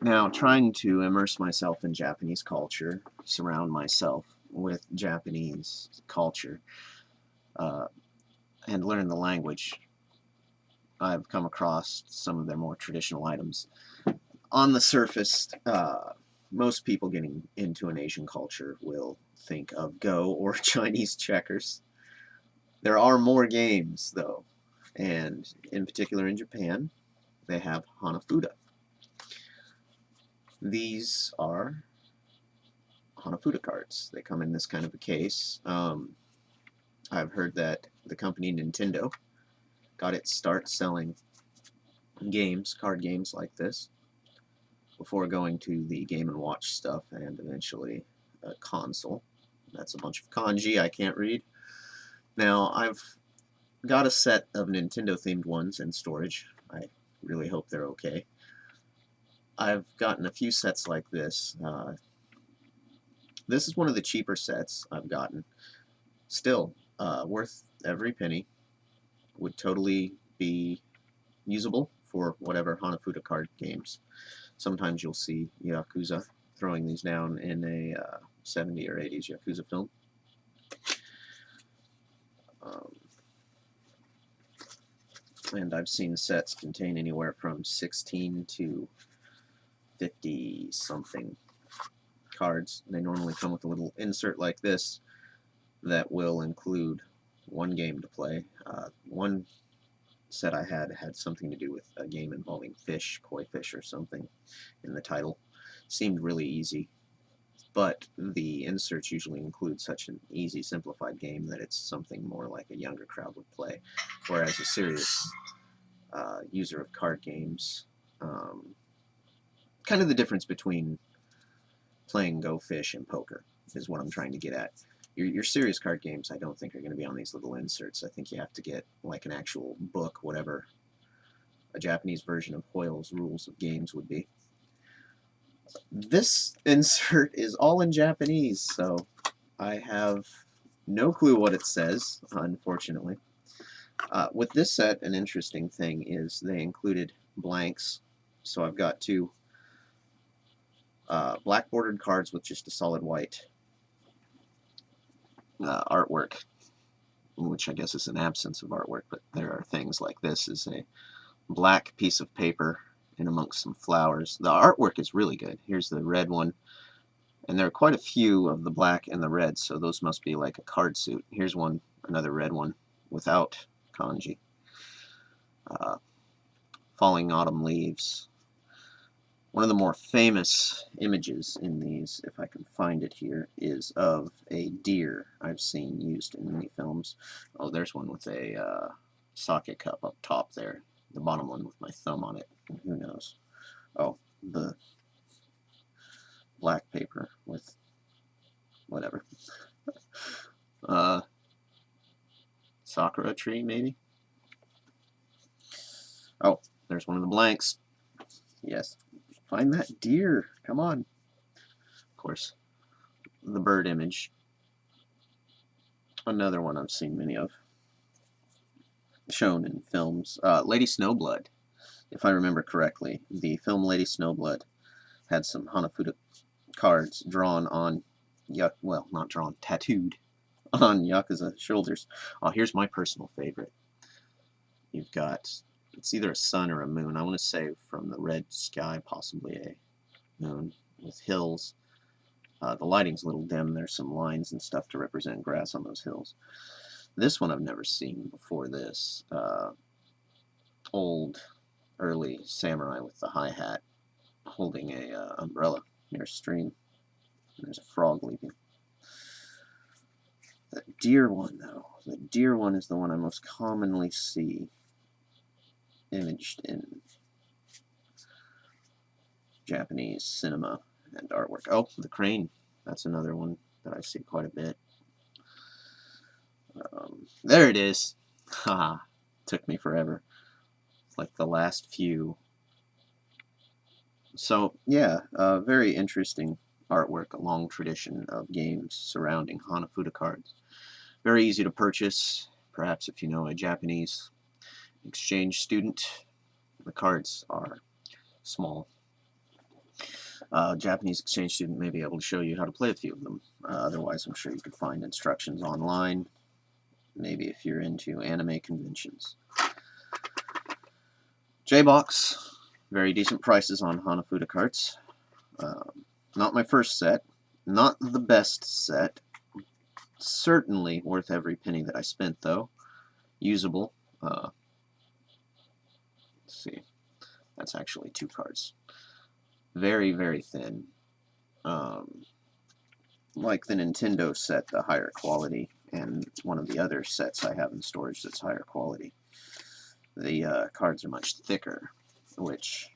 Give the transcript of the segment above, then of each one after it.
Now, trying to immerse myself in Japanese culture, surround myself with Japanese culture, uh, and learn the language, I've come across some of their more traditional items. On the surface, most people getting into an Asian culture will think of Go or Chinese checkers. There are more games, though, and in particular in Japan, they have Hanafuda. These are Hanafuda cards. They come in this kind of a case. I've heard that the company Nintendo got its start selling games, card games like this, before going to the Game & Watch stuff and eventually a console. That's a bunch of kanji I can't read. Now, I've got a set of Nintendo-themed ones in storage. I really hope they're okay. I've gotten a few sets like this. This is one of the cheaper sets I've gotten. Still, worth every penny. Would totally be usable for whatever Hanafuda card games. Sometimes you'll see Yakuza throwing these down in a 70s or 80s Yakuza film. And I've seen sets contain anywhere from 16 to 50 something cards. They normally come with a little insert like this that will include one game to play. One set I had something to do with a game involving fish, koi fish or something in the title. Seemed really easy, but the inserts usually include such an easy, simplified game that it's something more like a younger crowd would play, whereas a serious user of card games, kind of the difference between playing Go Fish and poker is what I'm trying to get at. Your serious card games, I don't think are going to be on these little inserts. I think you have to get like an actual book, whatever a Japanese version of Hoyle's Rules of Games would be. This insert is all in Japanese, so I have no clue what it says, unfortunately. With this set, an interesting thing is they included blanks, so I've got two black bordered cards with just a solid white artwork, which I guess is an absence of artwork, but there are things like this is a black piece of paper in amongst some flowers. The artwork is really good. Here's the red one, and there are quite a few of the black and the red, so those must be like a card suit. Here's one, another red one without kanji. Falling autumn leaves. One of the more famous images in these, if I can find it here, is of a deer I've seen used in many films. Oh, there's one with a sake cup up top there. The bottom one with my thumb on it. Who knows? Oh, the black paper with whatever. Sakura tree, maybe? Oh, there's one of the blanks. Yes. Find that deer. Come on. Of course, the bird image. Another one I've seen many of. Shown in films. Lady Snowblood, if I remember correctly. The film Lady Snowblood had some Hanafuda cards drawn on, well, not drawn, tattooed on Yakuza shoulders. Oh, here's my personal favorite. You've got, it's either a sun or a moon. I want to say from the red sky, possibly a moon with hills. The lighting's a little dim. There's some lines and stuff to represent grass on those hills. This one I've never seen before this. Old, early samurai with the high hat holding a umbrella near a stream. There's a frog leaping. The deer one, though. The deer one is the one I most commonly see imaged in Japanese cinema and artwork. Oh, the crane. That's another one that I see quite a bit. There it is. Haha. Took me forever. Like the last few. So, yeah, very interesting artwork, a long tradition of games surrounding Hanafuda cards. Very easy to purchase, perhaps if you know a Japanese exchange student. The cards are small. Japanese exchange student may be able to show you how to play a few of them. Otherwise, I'm sure you could find instructions online, maybe if you're into anime conventions. J-Box, very decent prices on Hanafuda carts. Not my first set, not the best set. Certainly worth every penny that I spent, though. Usable. Let's see. That's actually 2 cards. Very, very thin. Like the Nintendo set, the higher quality, and one of the other sets I have in storage that's higher quality. The cards are much thicker, which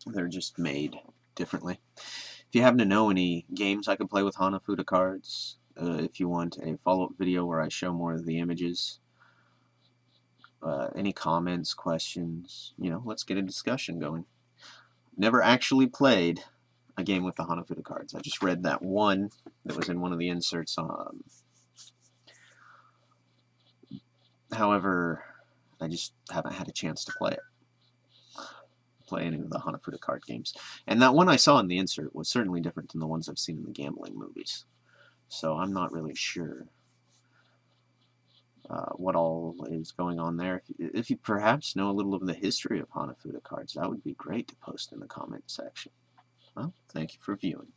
they're just made differently. If you happen to know any games I could play with Hanafuda cards, if you want a follow-up video where I show more of the images, any comments, questions, let's get a discussion going. Never actually played a game with the Hanafuda cards. I just read that one that was in one of the inserts. However, I just haven't had a chance to play any of the Hanafuda card games. And that one I saw in the insert was certainly different than the ones I've seen in the gambling movies. So I'm not really sure what all is going on there. If you perhaps know a little of the history of Hanafuda cards, that would be great to post in the comment section. Well, thank you for viewing.